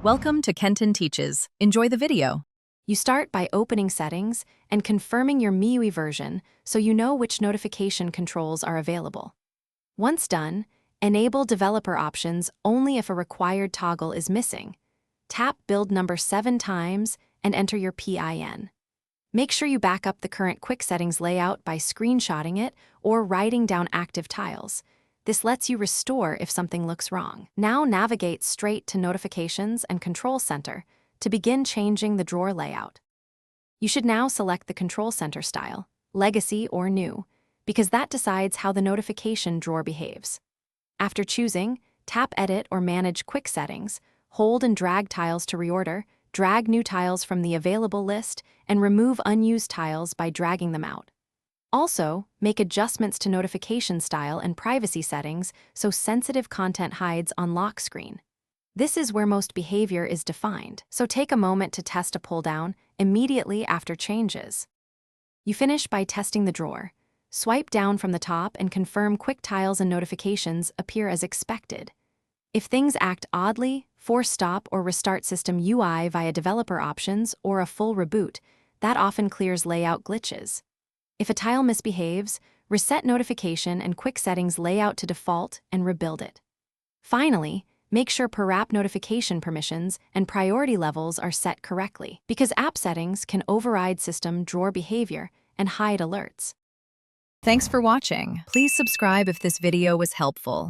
Welcome to Kenton Teaches. Enjoy the video. You start by opening Settings and confirming your MIUI version so you know which notification controls are available. Once done, enable developer options only if a required toggle is missing. Tap build number 7 times and enter your PIN. Make sure you back up the current quick settings layout by screenshotting it or writing down active tiles. This lets you restore if something looks wrong. Now navigate straight to Notifications and Control Center to begin changing the drawer layout. You should now select the Control Center style, Legacy or New, because that decides how the notification drawer behaves. After choosing, tap Edit or Manage Quick Settings, hold and drag tiles to reorder, drag new tiles from the available list, and remove unused tiles by dragging them out. Also, make adjustments to notification style and privacy settings so sensitive content hides on lock screen. This is where most behavior is defined, so take a moment to test a pull-down immediately after changes. You finish by testing the drawer. Swipe down from the top and confirm quick tiles and notifications appear as expected. If things act oddly, force stop or restart system UI via developer options or a full reboot, that often clears layout glitches. If a tile misbehaves, reset notification and quick settings layout to default and rebuild it. Finally, make sure per app notification permissions and priority levels are set correctly, because app settings can override system drawer behavior and hide alerts. Thanks for watching. Please subscribe if this video was helpful.